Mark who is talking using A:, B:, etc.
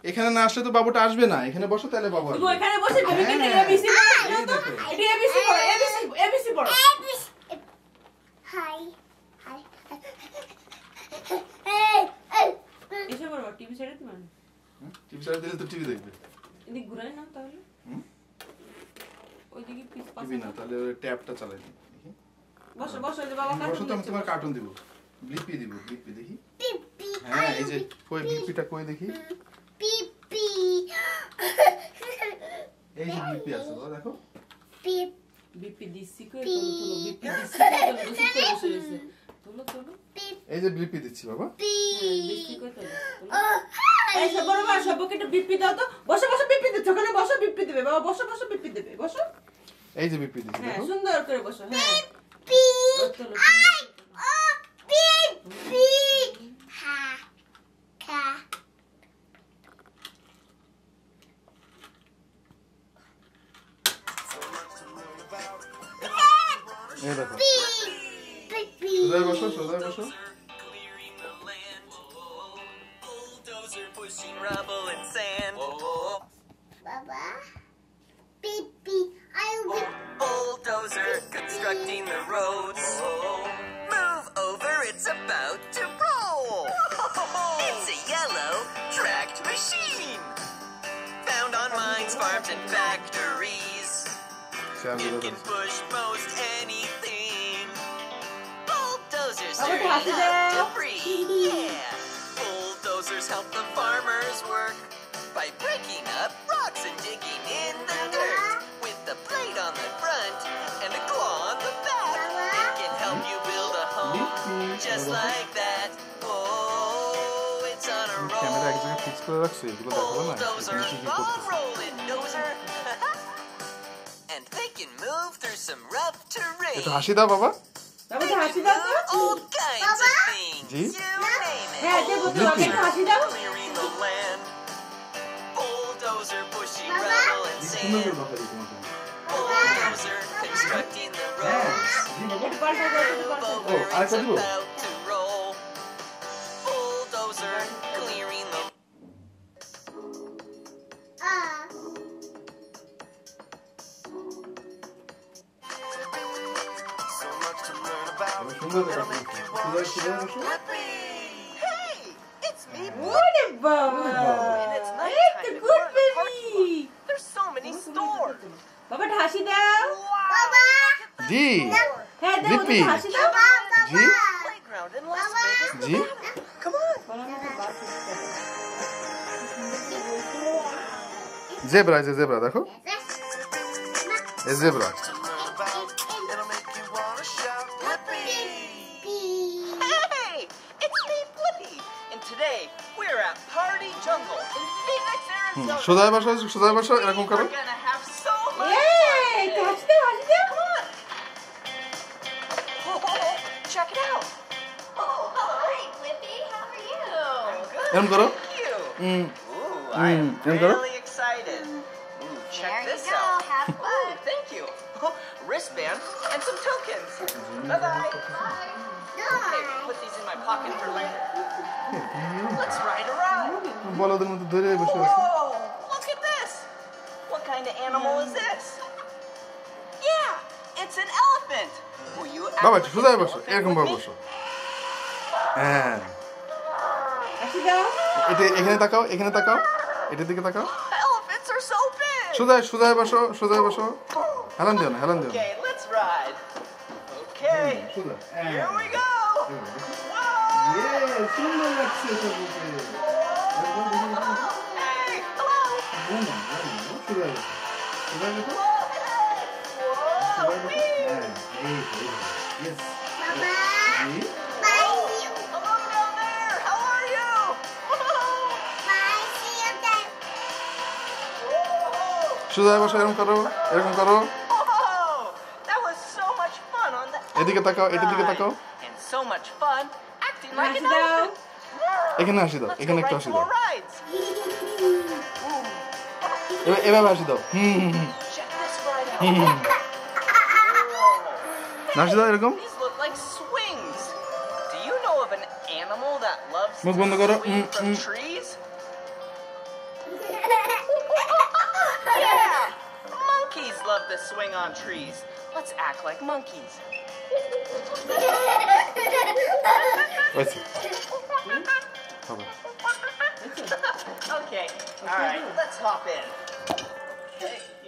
A: এখানে না আসলে তো বাবুটা আসবে না। এখানে বসো তাহলে বাবু আসবে।
B: তুমি এখানে বসে বেবিকে এবিসি পড়ো। এটি এবিসি পড়ো, এবিসি পড়ো।
C: হাই হাই
B: এসে পড়ো, টিভি ছেড়ে দিবা না?
A: টিভি চালিয়ে দিলে তো টিভি দেখবে।
B: এদিক ঘুরাই নাও তাহলে। ওইদিকে পিছ পাশে
A: টিভি না, তাহলে ট্যাবটা চালাই দিই।
B: বসো বসো, যে বাবা
A: বসো তো, আমি তোমার কার্টুন দিব। ব্লিপি দিব, ব্লিপি দেখি। হ্যাঁ, এই যে কই ব্লিপিটা কই দেখি।
C: পিপি
A: এই যে ব্লিপি আছে, বাবা দেখো।
C: পিপ
B: বিপি দিছি কই তোলো, বিপি দিছি কই তোলো, বসে বসে তোলো তোলো।
A: এই যে ব্লিপি দিচ্ছি বাবা।
B: দিছি কই তোলো। এই সব বড় মা, সবকে একটু বিপি দাও তো। বসো বসো, বিপি দিচ্ছ, ওখানে বসো, বিপি দেবে বাবা। বসো বসো, বিপি দেবে, বসো।
A: এই যে ব্লিপি দিচ্ছি
B: হ্যাঁ,
A: দেখো।
B: সুন্দর করে বসো। হ্যাঁ,
C: পি
B: তোলো।
C: আই ও পিপি হা কা
A: এই দেখো।
C: পিপি
A: সোজা বসো, সোজা বসো।
D: Pushing rubble and sand.
C: Baba pipi I will
D: Bulldozer constructing the roads. Move over, it's about to roll. It's a yellow tracked machine. Found on mines, farms, and factories. It can push most anything. Bulldozers
B: Baba,
D: turn
B: happy
D: up
B: day.
D: debris. Yeah. Bulldozers help the farmers work by breaking up rocks and digging in the dirt. With the blade on the front and a claw on the back, it can help you build a home just like that. Oh, it's on a
A: camera এক
D: roll.
A: জায়গায় fix করে রাখছো, এগুলো দেখাবো না।
D: Bulldozer,
A: এখানে কি কি
D: ball
A: করতেছে।
D: rolling dozer. And they can move through some rough terrain.
A: একটু হাসি দাও বাবা।
B: বাবা
D: They
B: হাসি
D: can
B: দাও
D: move
B: তো।
D: all kinds of things.
A: G?
D: You name it.
B: হ্যাঁ, দেবো তো, আগে একটু হাসি দাও।
D: Clearing the land. Bulldozer pushing rubble and
A: সুন্দর
D: sand.
A: করে কথা দিই তোমাকে।
D: Bulldozer constructing the roads.
A: জি বাবা।
B: একটু পাল্টা দাও, একটু
D: Move
B: পাল্টা দাও।
D: over,
A: I
D: it's
A: can do it.
D: about to roll. Bulldozer clearing the so much to learn about.
A: এবার সুন্দর করে কথা বলছি। সোজা সোজা বসো।
D: Hey, it's me,
B: ওরে বাবা,
D: And it's nice
B: এই তো
D: time to
B: good
D: go to the parking
B: baby.
D: There's so many stores.
B: বাবা হাসি দাও।
C: Baba
A: জি
B: হ্যাঁ, দেবো
A: লিপি।
B: তো, হাসি দাও।
A: জি
D: Playground in Las Vegas,
A: G.
D: Nevada. Come on.
A: Zebra, এই যে জেব্রা দেখো। এই zebra.
D: It'll make you wanna shout, Blippi! Hey, it's me, Blippi, and today we're at Party Jungle in Phoenix, Arizona.
A: সোজা বসো, সোজা বসো, এরকম করো।
D: We're gonna have so much
B: এই,
D: fun.
B: একটু হাসি দাও, হাসি দাও।
D: Come on. Oh, check it out. Oh, hi, Blippi. How are you? I'm good.
A: এরকম করো।
D: Thank you.
A: Hmm,
D: Ooh, I am
A: and go.
D: really excited. Ooh, check
C: There you
D: this
C: go.
D: out.
C: Have fun.
D: Ooh, thank you. Oh, wristband and some tokens. Bye-bye. Okay, put these in my pocket for later. Let's ride a ride.
A: বলদের মধ্যে ধরে বসে আছে।
D: Whoa, look at this. What kind of animal is this? Yeah, it's an elephant. Will you
A: বাবা
D: act like
A: সোজা
D: an
A: বসো,
D: elephant
A: এরকম
D: with
A: ভাবে
D: me?
A: বসো। হ্যাঁ,
B: হাসি দাও।
A: এটা এখানে তাকাও, এখানে তাকাও, এটার দিকে তাকাও।
D: Elephants are so big.
A: সোজা সোজা বসো, সোজা বসো। হেলান দিও না, হেলান দিও না।
D: Okay, let's ride. Okay,
A: সোজা।
D: here we go. Whoa!
A: সুন্দর লাগছে সবুজে।
D: Hey, hello.
A: সোজা বসো, সোজা বসো।
D: Whoa, wee.
A: Yes.
C: Baba
A: G.
C: bye
D: Hello down there. How are you?
C: bye see you then
D: Whoa.
A: সোজা বসো, এরকম করো, এরকম করো।
D: Whoa, that was so much fun on the
A: এদিকে তাকাও, এটার দিকে
D: ride.
A: তাকাও।
D: And so much fun acting like an
B: হাসি দাও।
D: elephant.
A: এখানে হাসি দাও,
D: Let's
A: এখানে
D: go
A: একটু
D: ride
A: হাসি
D: some
A: দাও।
D: more rides.
A: এভাবে হাসি দাও।
D: Check this ride out.
A: হাসি দাও এরকম।
D: These look like swings. Do you know of an animal that loves
A: মুখ
D: to
A: বন্ধ করো।
D: swing from trees? the swing on trees. Let's act like monkeys.
A: হয়েছে হবে
D: Okay, all right, let's hop in. Okay.